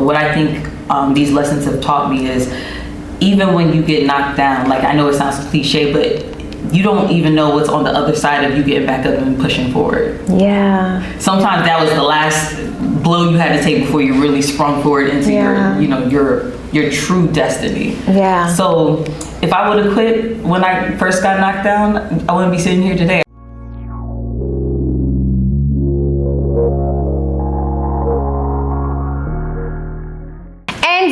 But what I think these lessons have taught me is, even when you get knocked down, like, I know it sounds cliche, but you don't even know what's on the other side of you getting back up and pushing forward. Yeah. Sometimes that was the last blow you had to take before you really sprung forward into your true destiny. Yeah. So if I would have quit when I first got knocked down, I wouldn't be sitting here today.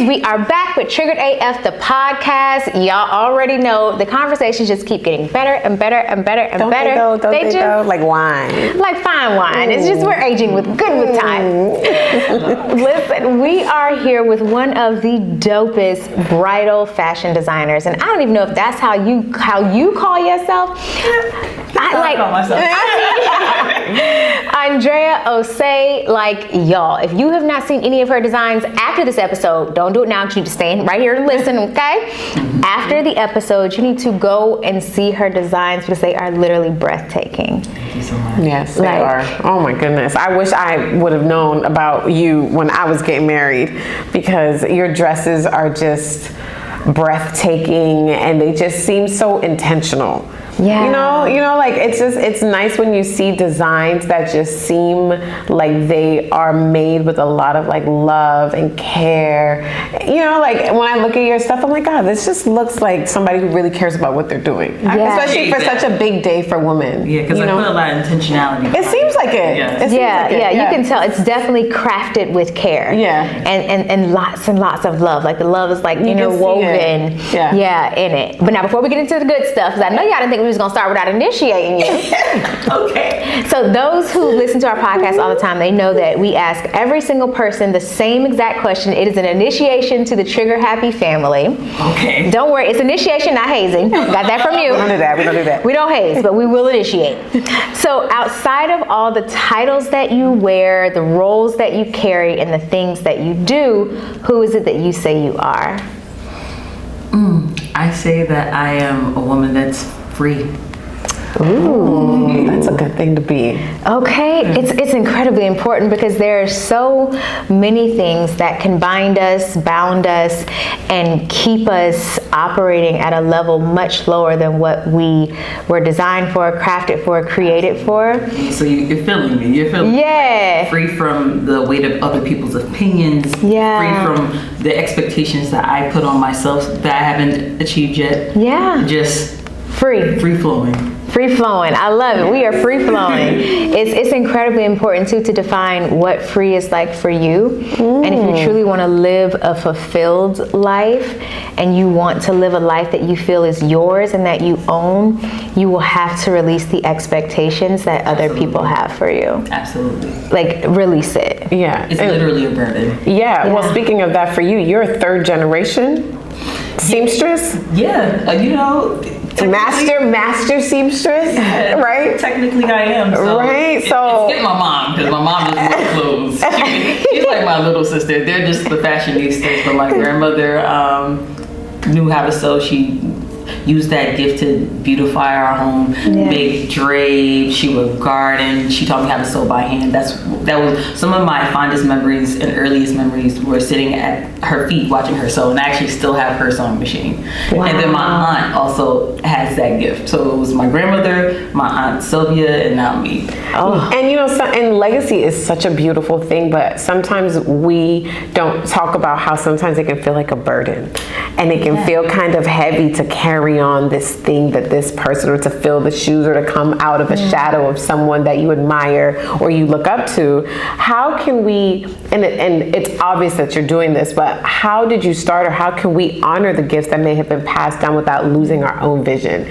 We are back with Triggered AF, the podcast. Y'all already know the conversations just keep getting better and better and better and better. Don't they just like wine, like fine wine. Ooh. It's just we're aging with time. Listen, we are here with one of the dopest bridal fashion designers, and I don't even know if that's how you call yourself. I call myself. Andrea Osei, like, y'all, if you have not seen any of her designs after this episode, don't do it now because you need to stay right here and listen, okay? After the episode, you need to go and see her designs because they are literally breathtaking. Thank you so much. Yes, they are. Oh my goodness. I wish I would have known about you when I was getting married, because your dresses are just breathtaking and they just seem so intentional. Yeah. You know, like it's nice when you see designs that just seem like they are made with a lot of like love and care. You know, like when I look at your stuff, I'm like, God, this just looks like somebody who really cares about what they're doing. Yeah. Especially for such a big day for women. Yeah, because I put a lot of intentionality. It seems like it. Yeah. You can tell it's definitely crafted with care. Yeah. And lots and lots of love. Like the love is like interwoven. Yeah, in it. But now before we get into the good stuff, because I know y'all didn't think we was gonna start without initiating you. Okay. So those who listen to our podcast all the time, they know that we ask every single person the same exact question. It is an initiation to the Trigger Happy family. Okay. Don't worry, it's initiation, not hazing. Got that from you. We don't do that. We don't haze, but we will initiate. So outside of all the titles that you wear, the roles that you carry, and the things that you do, who is it that you say you are? I say that I am a woman that's free. Ooh, that's a good thing to be. Okay, it's incredibly important because there are so many things that can bind us, bound us, and keep us operating at a level much lower than what we were designed for, crafted for, created for. So you're feeling me. You're feeling me. Free from the weight of other people's opinions. Yeah. Free from the expectations that I put on myself that I haven't achieved yet. Yeah. Just free flowing. Free flowing. I love it. We are free flowing. It's incredibly important too to define what free is like for you. And if you truly want to live a fulfilled life and you want to live a life that you feel is yours and that you own, you will have to release the expectations that other people have for you. Absolutely. Like release it. Yeah. It's literally a burden. Yeah. Well, speaking of that, for you, you're a third generation seamstress. Yeah. You know, master seamstress, right? Technically I am. So right. So it's getting my mom, because my mom just wears clothes. She's like my little sister. They're just the fashionistas. But my grandmother knew how to sew. She used that gift to beautify our home, make drapes. She would garden. She taught me how to sew by hand. That was some of my fondest memories and earliest memories were sitting at her feet watching her sew, and I actually still have her sewing machine. Wow. And then my aunt also has that gift. So it was my grandmother, my aunt Sylvia, and now me. Oh. And you know, and legacy is such a beautiful thing, but sometimes we don't talk about how sometimes it can feel like a burden, and it can feel kind of heavy to carry on this thing that this person, or to fill the shoes, or to come out of a shadow of someone that you admire or you look up to. How can we, and it's obvious that you're doing this, but how did you start, or how can we honor the gifts that may have been passed down without losing our own vision?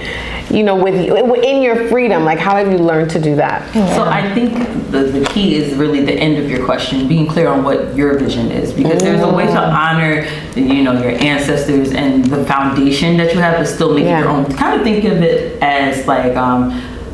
You know, in your freedom, like how have you learned to do that? So I think the key is really the end of your question, being clear on what your vision is, because there's a way to honor, you know, your ancestors and the foundation that you have, but still make it your own. Kind of think of it as like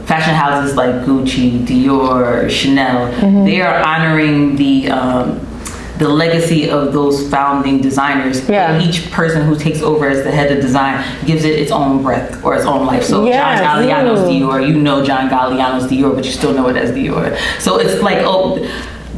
fashion houses like Gucci, Dior, Chanel. They are honoring the legacy of those founding designers. But each person who takes over as the head of design gives it its own breath or its own life. So John Galliano's Dior, you know John Galliano's Dior, but you still know it as Dior. So it's like,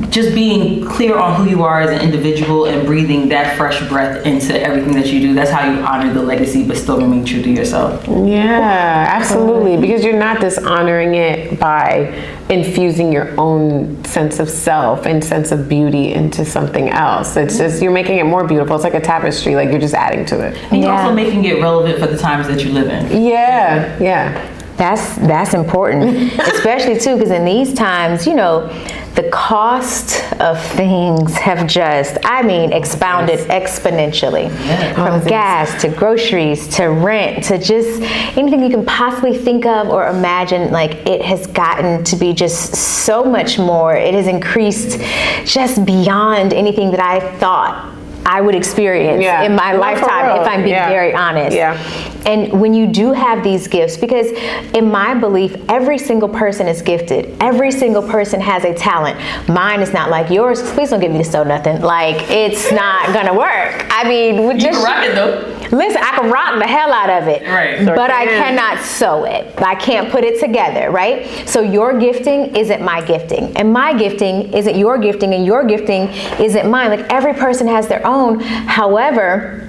just being clear on who you are as an individual and breathing that fresh breath into everything that you do. That's how you honor the legacy but still remain true to yourself. Yeah, absolutely. Because you're not dishonoring it by infusing your own sense of self and sense of beauty into something else. It's just, you're making it more beautiful. It's like a tapestry, like you're just adding to it. And you're also making it relevant for the times that you live in. Yeah, yeah. That's important, especially too, because in these times, you know, the cost of things have just, I mean, expounded exponentially. Yeah. From gas to groceries to rent to just anything you can possibly think of or imagine. Like, it has gotten to be just so much more. It has increased just beyond anything that I thought I would experience in my lifetime, if I'm being very honest. Yeah. And when you do have these gifts, because in my belief, every single person is gifted. Every single person has a talent. Mine is not like yours. Please don't get me to sew nothing. Like, it's not gonna work. I mean, you can rock it though. Listen, I can rock the hell out of it, right? But I cannot sew it. I can't put it together, right? So your gifting isn't my gifting, and my gifting isn't your gifting, and your gifting isn't mine. Like, every person has their own. However,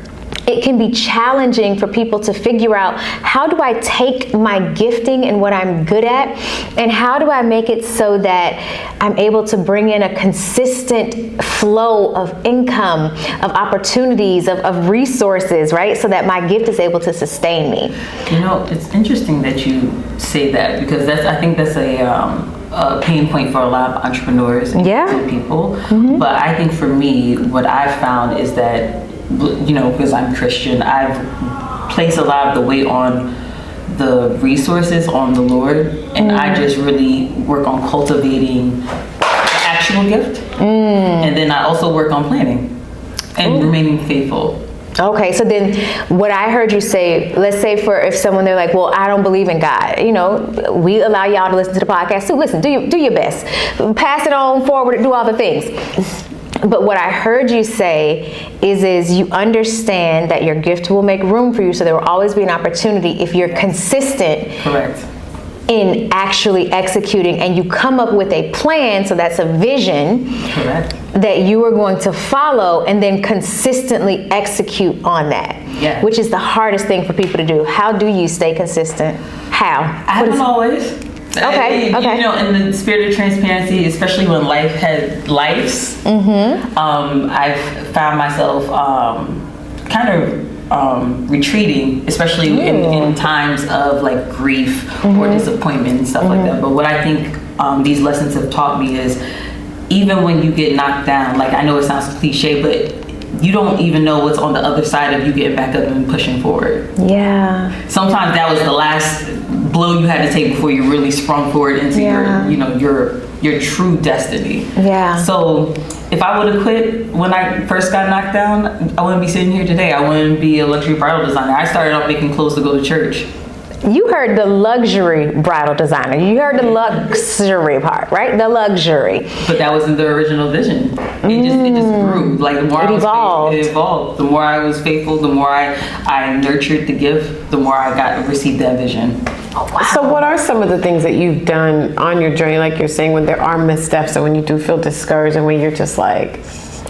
it can be challenging for people to figure out, how do I take my gifting and what I'm good at, and how do I make it so that I'm able to bring in a consistent flow of income, of opportunities, of resources, right? So that my gift is able to sustain me. You know, it's interesting that you say that, because I think that's a pain point for a lot of entrepreneurs and people. Mm-hmm. But I think for me, what I've found is that, you know, because I'm Christian, I've placed a lot of the weight on the resources on the Lord, and I just really work on cultivating the actual gift, and then I also work on planning and remaining faithful. Okay, so then what I heard you say, let's say for if someone, they're like, well, I don't believe in God. You know, we allow y'all to listen to the podcast. So listen, do your best. Pass it on forward, do all the things. But what I heard you say is you understand that your gift will make room for you, so there will always be an opportunity if you're consistent. Correct. In actually executing, and you come up with a plan, so that's a vision. Correct. That you are going to follow and then consistently execute on that. Yeah. Which is the hardest thing for people to do. How do you stay consistent? How? I haven't always. Okay. You know, in the spirit of transparency, especially when life has lives, I've found myself kind of retreating, especially in times of like grief or disappointment and stuff like that. But what I think these lessons have taught me is, even when you get knocked down, like, I know it sounds cliche, but you don't even know what's on the other side of you getting back up and pushing forward. Yeah. Sometimes that was the last blow you had to take before you really sprung forward into your true destiny. Yeah. So if I would have quit when I first got knocked down, I wouldn't be sitting here today. I wouldn't be a luxury bridal designer. I started off making clothes to go to church. You heard the luxury bridal designer. You heard the luxury part, right? The luxury. But that wasn't the original vision. It just grew. Like, the more it evolved. The more I was faithful, the more I nurtured the gift, the more I received that vision. Oh, wow. So what are some of the things that you've done on your journey, like you're saying, when there are missteps and when you do feel discouraged and when you're just like,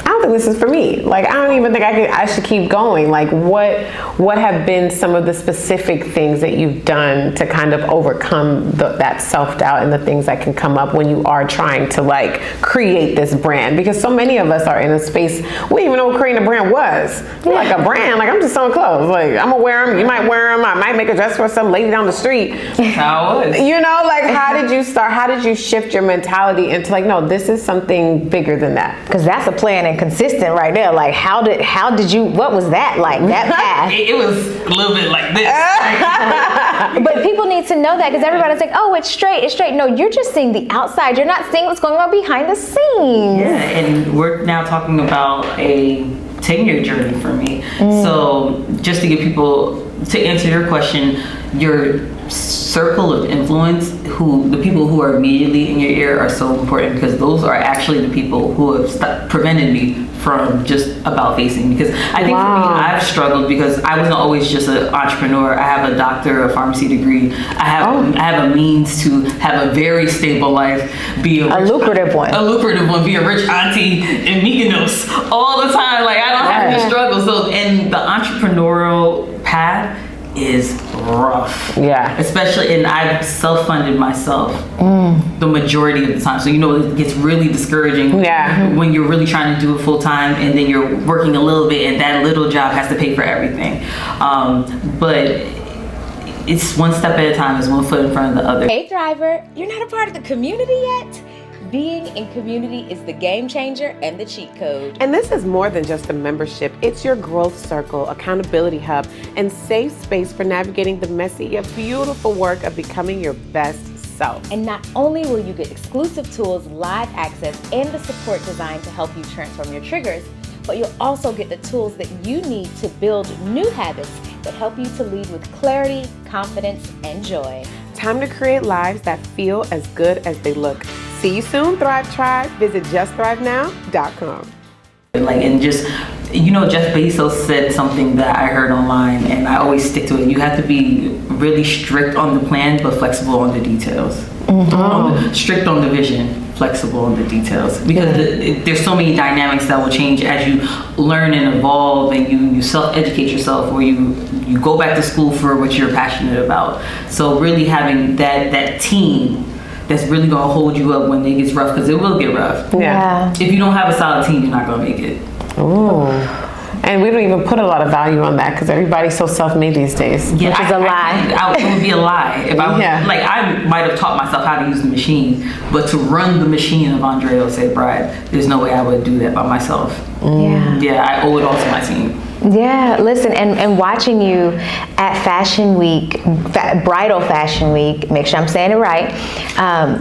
I don't think this is for me. Like, I don't even think I should keep going. Like, what have been some of the specific things that you've done to kind of overcome that self-doubt and the things that can come up when you are trying to, like, create this brand? Because so many of us are in a space, we didn't even know what creating a brand was. Like, a brand, like, I'm just sewing clothes. Like, I'm gonna wear them, you might wear them, I might make a dress for some lady down the street. That's how it was. You know, like, how did you start? How did you shift your mentality into, like, no, this is something bigger than that? Because that's a plan and consistent right there. Like, how did you, what was that like, that path? It was a little bit like this. But people need to know that, because everybody's like, oh, it's straight. No, you're just seeing the outside. You're not seeing what's going on behind the scenes. Yeah, and we're now talking about a 10-year journey for me. So just to give people, to answer your question, your circle of influence, the people who are immediately in your ear are so important, because those are actually the people who have prevented me from just about facing. Because I think for me, I've struggled because I wasn't always just an entrepreneur. I have a doctor of pharmacy degree. I have a means to have a very stable life, be a lucrative one, be a rich auntie in Mykonos all the time. Like, I don't have to struggle. So, and the entrepreneurial path is rough. Yeah. Especially, and I've self-funded myself the majority of the time. So, it gets really discouraging when you're really trying to do it full time, and then you're working a little bit, and that little job has to pay for everything. But it's one step at a time, it's one foot in front of the other. Hey Thriver, you're not a part of the community yet? Being in community is the game changer and the cheat code. And this is more than just a membership. It's your growth circle, accountability hub, and safe space for navigating the messy yet beautiful work of becoming your best self. And not only will you get exclusive tools, live access, and the support designed to help you transform your triggers, but you'll also get the tools that you need to build new habits that help you to lead with clarity, confidence, and joy. Time to create lives that feel as good as they look. See you soon, Thrive Tribe. Visit justthrive.now.com. And just, Jeff Bezos said something that I heard online, and I always stick to it. You have to be really strict on the plan, but flexible on the details. Strict on the vision, flexible on the details. Because there's so many dynamics that will change as you learn and evolve, and you self-educate yourself, or you go back to school for what you're passionate about. So really having that team that's really gonna hold you up when it gets rough, because it will get rough. Yeah. If you don't have a solid team, you're not gonna make it. Ooh. And we don't even put a lot of value on that, because everybody's so self-made these days. Yeah, which is a lie. It would be a lie. If I might have taught myself how to use the machine, but to run the machine of Andrea Osei Bride, there's no way I would do that by myself. Yeah, I owe it all to my team. Yeah, listen, and watching you at Fashion Week, Bridal Fashion Week, make sure I'm saying it right.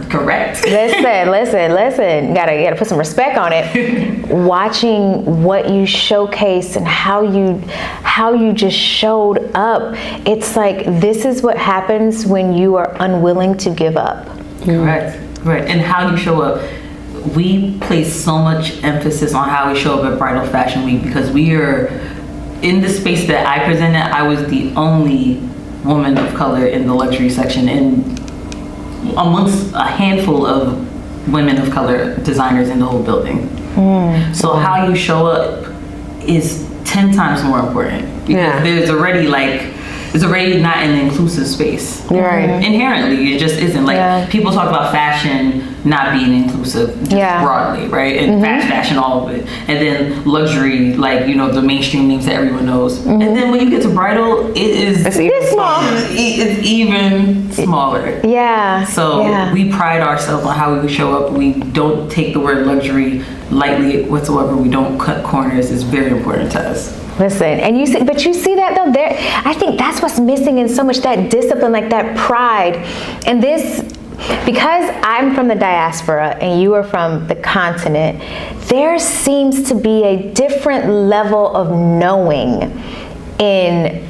Correct. Listen. Gotta put some respect on it. Watching what you showcase and how you just showed up, it's like, this is what happens when you are unwilling to give up. Correct. And how you show up. We place so much emphasis on how we show up at Bridal Fashion Week, because we are in the space that I presented. I was the only woman of color in the luxury section, and amongst a handful of women of color designers in the whole building. So how you show up is 10 times more important, because there's already not an inclusive space. Right. Inherently, it just isn't. People talk about fashion not being inclusive just broadly, right? And fast fashion, all of it. And then luxury, the mainstream names that everyone knows. And then when you get to bridal, it's even small. It's even smaller. Yeah. So we pride ourselves on how we show up. We don't take the word luxury lightly whatsoever. We don't cut corners. It's very important to us. Listen, and you see that though, I think that's what's missing in so much, that discipline, like that pride. And this, because I'm from the diaspora and you are from the continent, there seems to be a different level of knowing in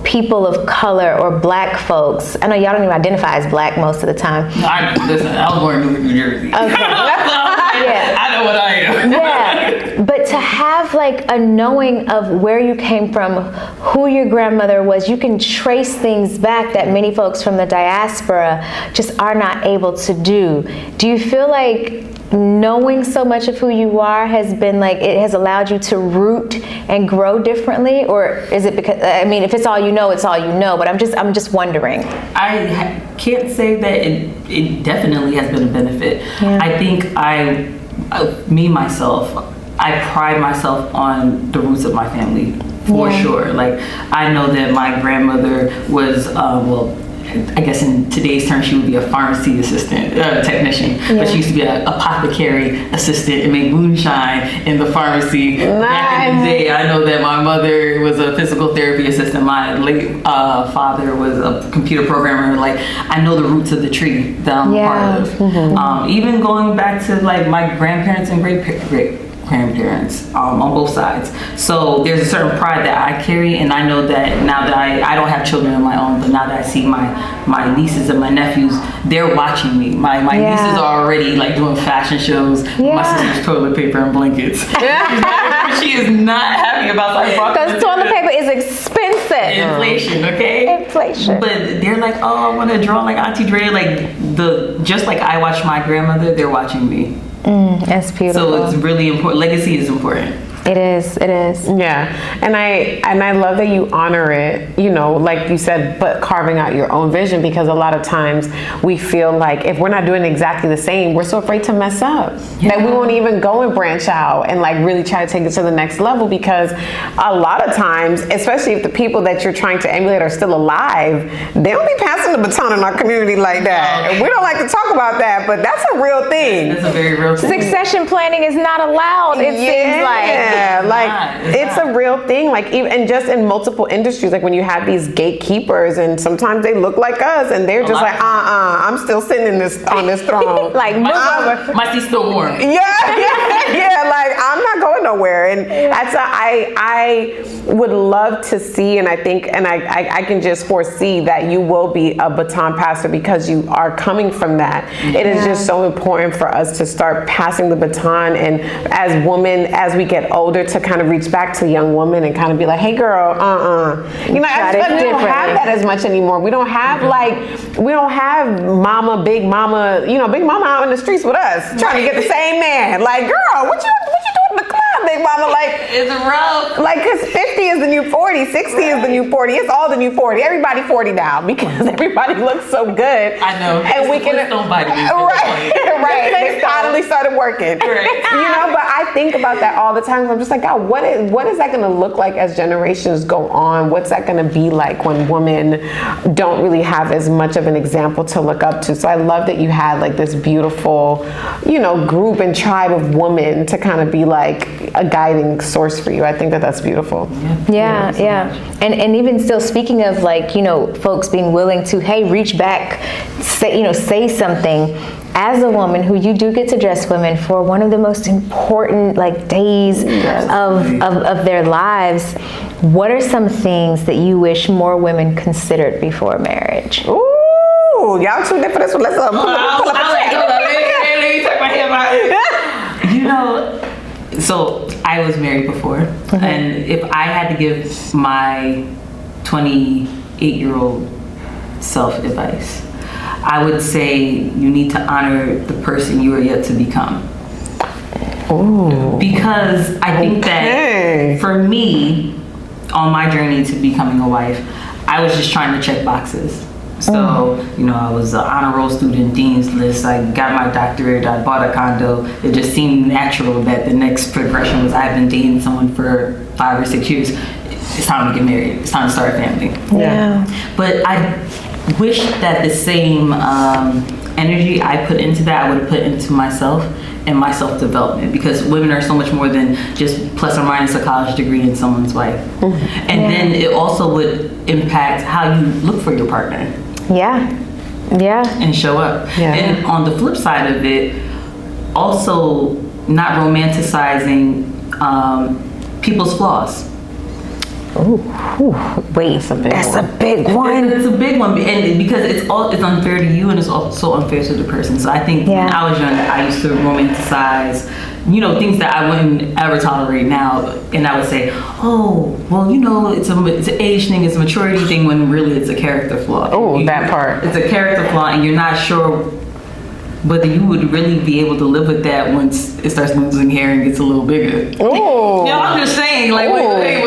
people of color or black folks. I know y'all don't even identify as black most of the time. I was born in New Jersey. Okay. I know what I am. Yeah, but to have a knowing of where you came from, who your grandmother was, you can trace things back that many folks from the diaspora just are not able to do. Do you feel like knowing so much of who you are has been it has allowed you to root and grow differently? Or is it because, if it's all you know, it's all you know, but I'm just wondering. I can't say that it definitely has been a benefit. I think I pride myself on the roots of my family, for sure. I know that my grandmother was, I guess in today's term, she would be a pharmacy assistant, technician, but she used to be an apothecary assistant and make moonshine in the pharmacy. Back in the day, I know that my mother was a physical therapy assistant. My late father was a computer programmer. I know the roots of the tree that I'm a part of. Even going back to my grandparents and great grandparents on both sides. So there's a certain pride that I carry, and I know that now that I don't have children of my own, but now that I see my nieces and my nephews, they're watching me. My nieces are already like doing fashion shows. My sister's toilet paper and blankets. She is not happy about that. Because toilet paper is expensive. Inflation, okay? Inflation. But they're like, oh, I want to draw like Auntie Dre. Like just like I watched my grandmother, they're watching me. That's beautiful. So it's really important. Legacy is important. It is. Yeah, and I love that you honor it, you know, like you said, but carving out your own vision, because a lot of times we feel like if we're not doing exactly the same, we're so afraid to mess up that we won't even go and branch out and like really try to take it to the next level, because a lot of times, especially if the people that you're trying to emulate are still alive, they don't be passing the baton in our community like that. We don't like to talk about that, but that's a real thing. That's a very real thing. Succession planning is not allowed, it seems like. Yeah, like it's a real thing. Like even and just in multiple industries, like when you have these gatekeepers, and sometimes they look like us, and they're just like, I'm still sitting on this throne. Like my seat's still warm. Yeah. Like I'm not going nowhere, and that's I would love to see, and I think, and I can just foresee that you will be a baton passer because you are coming from that. It is just so important for us to start passing the baton, and as women, as we get older, to kind of reach back to a young woman and kind of be like, hey girl, you know, we don't have that as much anymore. We don't have mama, big mama, you know, big mama out in the streets with us trying to get the same man. Like, girl, what you doing in the club, big mama? Like, it's rough. Like, cause 50 is the new 40, 60 is the new 40. It's all the new 40. Everybody 40 now because everybody looks so good. I know. And we can right. They finally started working. Right. You know, but I think about that all the time. I'm just like, God, what is that going to look like as generations go on? What's that going to be like when women don't really have as much of an example to look up to? So I love that you had like this beautiful, you know, group and tribe of women to kind of be like a guiding source for you. I think that that's beautiful. Yeah. And even still, speaking of like, you know, folks being willing to, hey, reach back, say something. As a woman who you do get to dress women for one of the most important like days of their lives, what are some things that you wish more women considered before marriage? Ooh, y'all tuned in for this one. Let's pull up a check. Let me tuck my head out. You know, so I was married before, and if I had to give my 28-year-old self advice, I would say you need to honor the person you are yet to become. Ooh. Because I think that for me, on my journey to becoming a wife, I was just trying to check boxes. So, you know, I was an honor roll student, dean's list, I got my doctorate, I bought a condo. It just seemed natural that the next progression was I've been dating someone for 5 or 6 years. It's time to get married. It's time to start a family. Yeah. But I wish that the same energy I put into that, I would have put into myself and my self-development, because women are so much more than just plus or minus a college degree in someone's wife. And then it also would impact how you look for your partner. Yeah. And show up. Yeah. And on the flip side of it, also not romanticizing people's flaws. Wait, that's a big one. It's a big one, and because it's unfair to you, and it's also unfair to the person. So I think when I was young, I used to romanticize, you know, things that I wouldn't ever tolerate now, and I would say, oh, well, you know, it's an age thing, it's a maturity thing, when really it's a character flaw. Oh, that part. It's a character flaw, and you're not sure whether you would really be able to live with that once it starts losing hair and gets a little bigger. Oh. You know, I'm just saying, like, wait.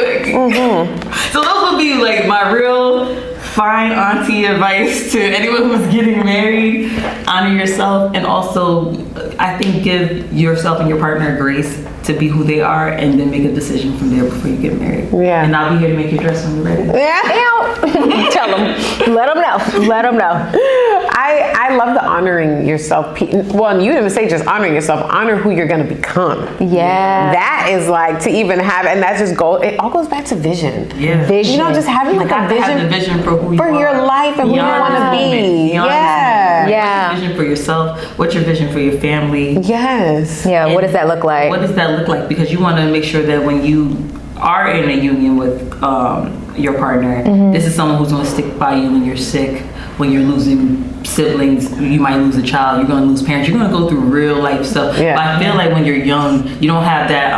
So those would be like my real fine auntie advice to anyone who's getting married. Honor yourself, and also I think give yourself and your partner grace to be who they are, and then make a decision from there before you get married. Yeah. And I'll be here to make your dress when you're ready. Tell them. Let them know. I love the honoring yourself. Well, you didn't even say just honoring yourself. Honor who you're going to become. Yeah. That is like to even have, and that's just goal. It all goes back to vision. Yeah. Vision. You know, just having like a vision. Have the vision for who you for are. your life and who you want to be. What's your vision for yourself? What's your vision for your family? Yes. Yeah. What does that look like? What does that that look like? Because you want to make sure that when you are in a union with your partner, this is someone who's going to stick by you when you're sick, when you're losing siblings, you might lose a child, you're going to lose parents, you're going to go through real life stuff. Yeah. But I feel like when you're young, you don't have that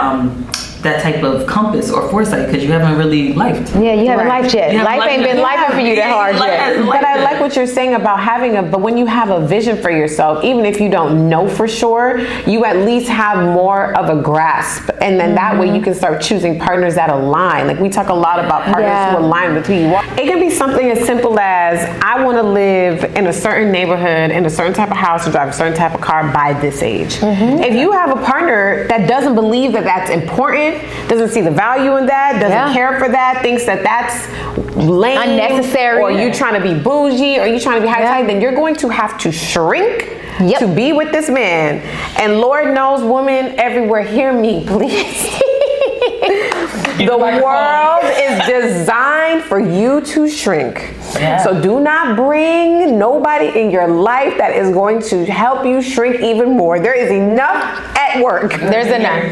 that type of compass or foresight because you haven't really lifed. Yeah, you haven't lifed yet. Life ain't been lifing for you that hard yet. But I like what you're saying about but when you have a vision for yourself, even if you don't know for sure, you at least have more of a grasp. And then that way you can start choosing partners that align. Like we talk a lot about partners who align with who you are. It can be something as simple as, I want to live in a certain neighborhood, in a certain type of house, and drive a certain type of car by this age. If you have a partner that doesn't believe that that's important, doesn't see the value in that, doesn't care for that, thinks that that's lame, unnecessary, or you trying to be bougie, or you trying to be high-tech, then you're going to have to shrink to be with this man. And Lord knows, women everywhere, hear me, please. The world is designed for you to shrink. So do not bring nobody in your life that is going to help you shrink even more. There is enough at work. There's enough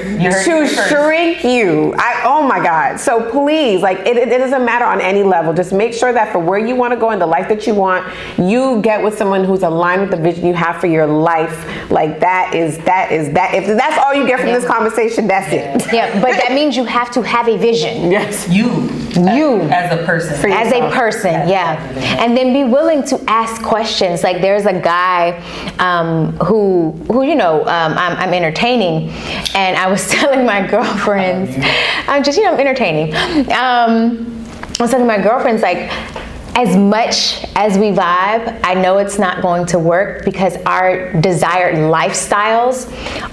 to shrink you. Oh my God. So please, like it doesn't matter on any level. Just make sure that for where you want to go in the life that you want, you get with someone who's aligned with the vision you have for your life. Like that is that. If that's all you get from this conversation, that's it. Yeah, but that means you have to have a vision. Yes. You as a person. As a person, and then be willing to ask questions. Like there's a guy who you know I'm entertaining, and I was telling my girlfriends, I'm entertaining. I was telling my girlfriends, like, as much as we vibe, I know it's not going to work because our desired lifestyles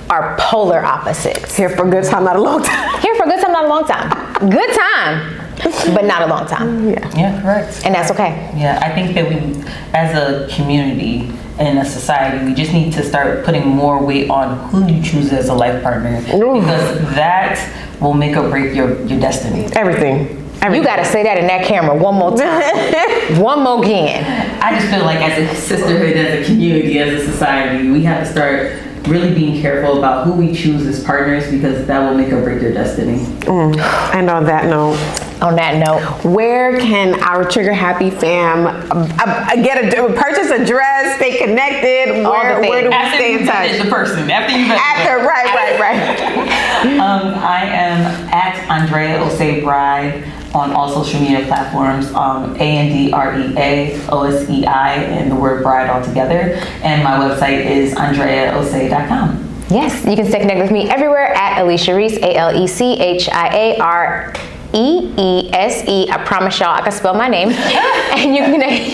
are polar opposites. Here for a good time, not a long time. Here for a good time, not a long time. Good time, but not a long time. Yeah, correct. And that's okay. Yeah, I think that we, as a community and a society, we just need to start putting more weight on who you choose as a life partner, because that will make or break your destiny. Everything. You gotta say that in that camera one more time. One more again. I just feel like as a sisterhood, as a community, as a society, we have to start really being careful about who we choose as partners, because that will make or break your destiny. And on that note, where can our Trigger Happy fam purchase a dress, stay connected? Where do we stay in touch? The person after you right. I am at Andrea Osei Bride on all social media platforms, AndreaOsei and the word bride all together. And my website is andreaosei.com. Yes, you can stay connected with me everywhere at Alechia Reese, ALECHIAREESE. I promise y'all I can spell my name. And you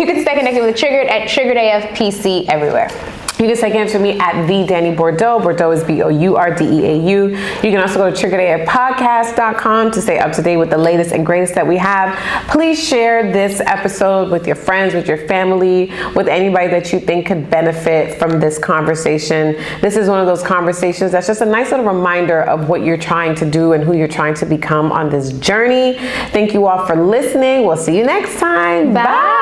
can stay connected with Triggered at TriggeredAFPC everywhere. You can stay connected with me at the Dani Bourdeau. Bourdeau is BOURDEAU. You can also go to triggeredafpodcast.com to stay up to date with the latest and greatest that we have. Please share this episode with your friends, with your family, with anybody that you think could benefit from this conversation. This is one of those conversations that's just a nice little reminder of what you're trying to do and who you're trying to become on this journey. Thank you all for listening. We'll see you next time. Bye.